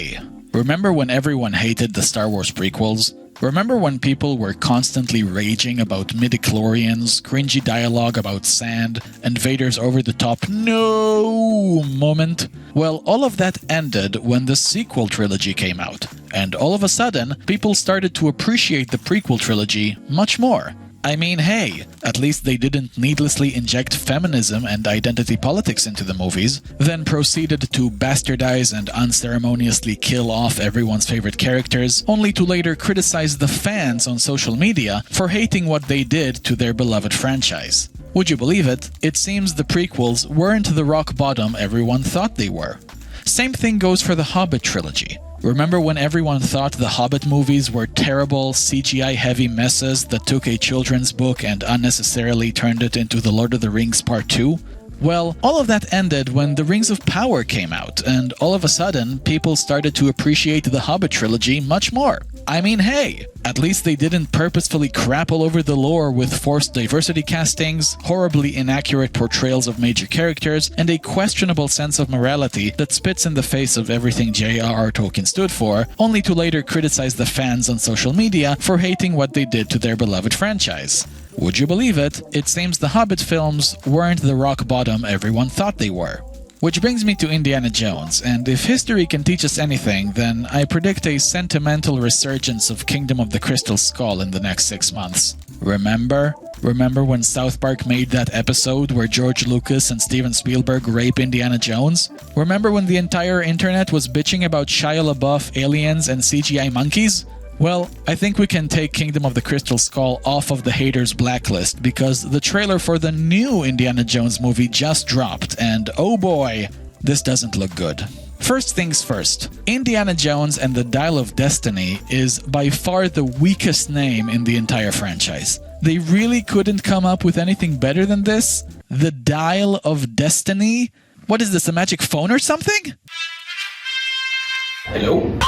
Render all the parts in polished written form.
hey, remember when everyone hated the Star Wars prequels? Remember when people were constantly raging about midichlorians, cringy dialogue about sand, and Vader's over-the-top "no" moment? Well, all of that ended when the sequel trilogy came out, and all of a sudden, people started to appreciate the prequel trilogy much more. I mean, hey, at least they didn't needlessly inject feminism and identity politics into the movies, then proceeded to bastardize and unceremoniously kill off everyone's favorite characters, only to later criticize the fans on social media for hating what they did to their beloved franchise. Would you believe it? It seems the prequels weren't the rock bottom everyone thought they were. Same thing goes for the Hobbit trilogy. Remember when everyone thought the Hobbit movies were terrible, CGI-heavy messes that took a children's book and unnecessarily turned it into The Lord of the Rings Part 2? Well, all of that ended when The Rings of Power came out, and all of a sudden, people started to appreciate the Hobbit trilogy much more. I mean, hey, at least they didn't purposefully crap all over the lore with forced diversity castings, horribly inaccurate portrayals of major characters, and a questionable sense of morality that spits in the face of everything J.R.R. Tolkien stood for, only to later criticize the fans on social media for hating what they did to their beloved franchise. Would you believe it? It seems the Hobbit films weren't the rock bottom everyone thought they were. Which brings me to Indiana Jones, and if history can teach us anything, then I predict a sentimental resurgence of Kingdom of the Crystal Skull in the next 6 months. Remember? Remember when South Park made that episode where George Lucas and Steven Spielberg rape Indiana Jones? Remember when the entire internet was bitching about Shia LaBeouf, aliens, and CGI monkeys? Well, I think we can take Kingdom of the Crystal Skull off of the haters' blacklist because the trailer for the new Indiana Jones movie just dropped, and oh boy, this doesn't look good. First things first, Indiana Jones and the Dial of Destiny is by far the weakest name in the entire franchise. They really couldn't come up with anything better than this? The Dial of Destiny? What is this, a magic phone or something? Hello?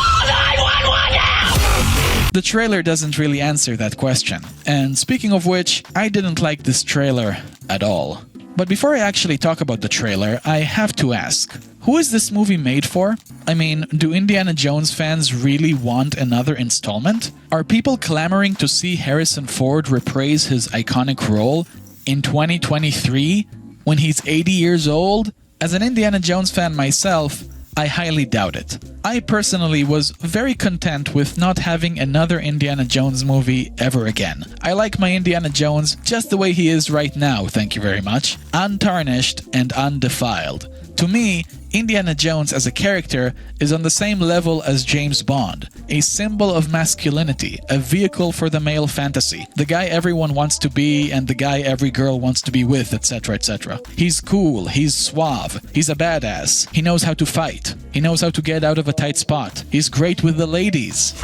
The trailer doesn't really answer that question. And speaking of which, I didn't like this trailer at all. But before I actually talk about the trailer, I have to ask, who is this movie made for? I mean, do Indiana Jones fans really want another installment? Are people clamoring to see Harrison Ford reprise his iconic role in 2023 when he's 80 years old? As an Indiana Jones fan myself, I highly doubt it. I personally was very content with not having another Indiana Jones movie ever again. I like my Indiana Jones just the way he is right now, thank you very much. Untarnished and undefiled. To me, Indiana Jones as a character is on the same level as James Bond, a symbol of masculinity, a vehicle for the male fantasy, the guy everyone wants to be and the guy every girl wants to be with, etc., etc. He's cool, he's suave, he's a badass, he knows how to fight, he knows how to get out of a tight spot, he's great with the ladies.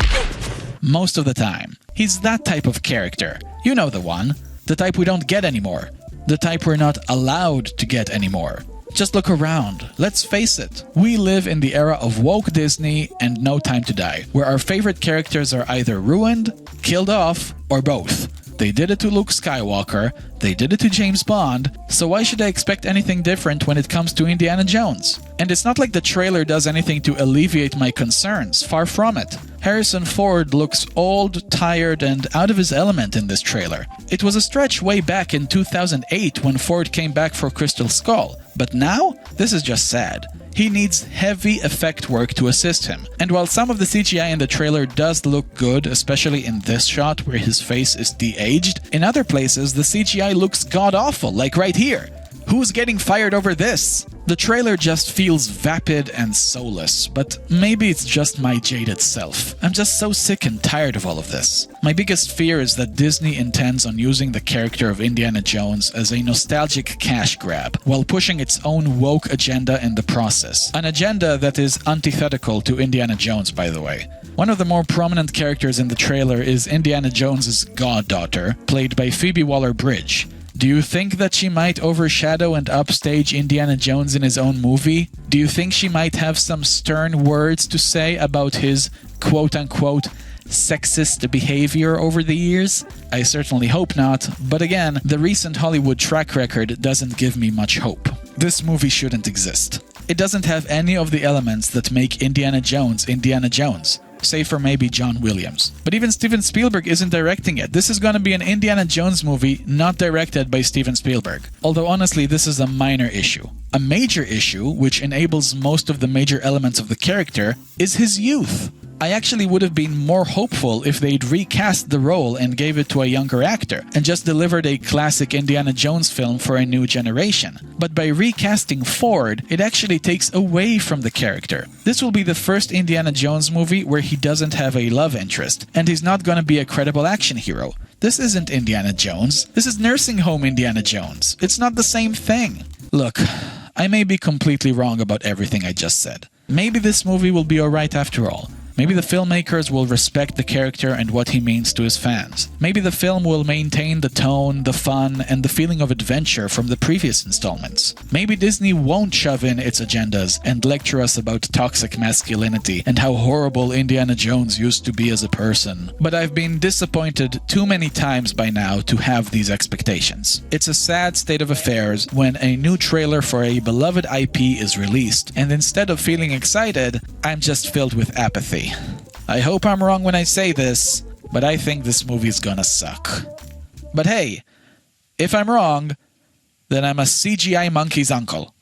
Most of the time. He's that type of character. You know the one. The type we don't get anymore. The type we're not allowed to get anymore. Just look around. Let's face it. We live in the era of woke Disney and No Time to Die, where our favorite characters are either ruined, killed off, or both. They did it to Luke Skywalker, they did it to James Bond, so why should I expect anything different when it comes to Indiana Jones? And it's not like the trailer does anything to alleviate my concerns, far from it. Harrison Ford looks old, tired, and out of his element in this trailer. It was a stretch way back in 2008 when Ford came back for Crystal Skull, but now, this is just sad. He needs heavy effect work to assist him. And while some of the CGI in the trailer does look good, especially in this shot where his face is de-aged, in other places the CGI looks god-awful, like right here. Who's getting fired over this? The trailer just feels vapid and soulless, but maybe it's just my jaded self. I'm just so sick and tired of all of this. My biggest fear is that Disney intends on using the character of Indiana Jones as a nostalgic cash grab, while pushing its own woke agenda in the process. An agenda that is antithetical to Indiana Jones, by the way. One of the more prominent characters in the trailer is Indiana Jones's goddaughter, played by Phoebe Waller-Bridge. Do you think that she might overshadow and upstage Indiana Jones in his own movie? Do you think she might have some stern words to say about his quote-unquote sexist behavior over the years? I certainly hope not, but again, the recent Hollywood track record doesn't give me much hope. This movie shouldn't exist. It doesn't have any of the elements that make Indiana Jones, save for maybe John Williams. But even Steven Spielberg isn't directing it. This is gonna be an Indiana Jones movie not directed by Steven Spielberg. Although honestly, this is a minor issue. A major issue, which enables most of the major elements of the character, is his youth. I actually would have been more hopeful if they'd recast the role and gave it to a younger actor, and just delivered a classic Indiana Jones film for a new generation. But by recasting Ford, it actually takes away from the character. This will be the first Indiana Jones movie where he doesn't have a love interest, and he's not gonna be a credible action hero. This isn't Indiana Jones. This is nursing home Indiana Jones. It's not the same thing. Look, I may be completely wrong about everything I just said. Maybe this movie will be alright after all. Maybe the filmmakers will respect the character and what he means to his fans. Maybe the film will maintain the tone, the fun, and the feeling of adventure from the previous installments. Maybe Disney won't shove in its agendas and lecture us about toxic masculinity and how horrible Indiana Jones used to be as a person. But I've been disappointed too many times by now to have these expectations. It's a sad state of affairs when a new trailer for a beloved IP is released, and instead of feeling excited, I'm just filled with apathy. I hope I'm wrong when I say this, but I think this movie's gonna suck. But hey, if I'm wrong, then I'm a CGI monkey's uncle.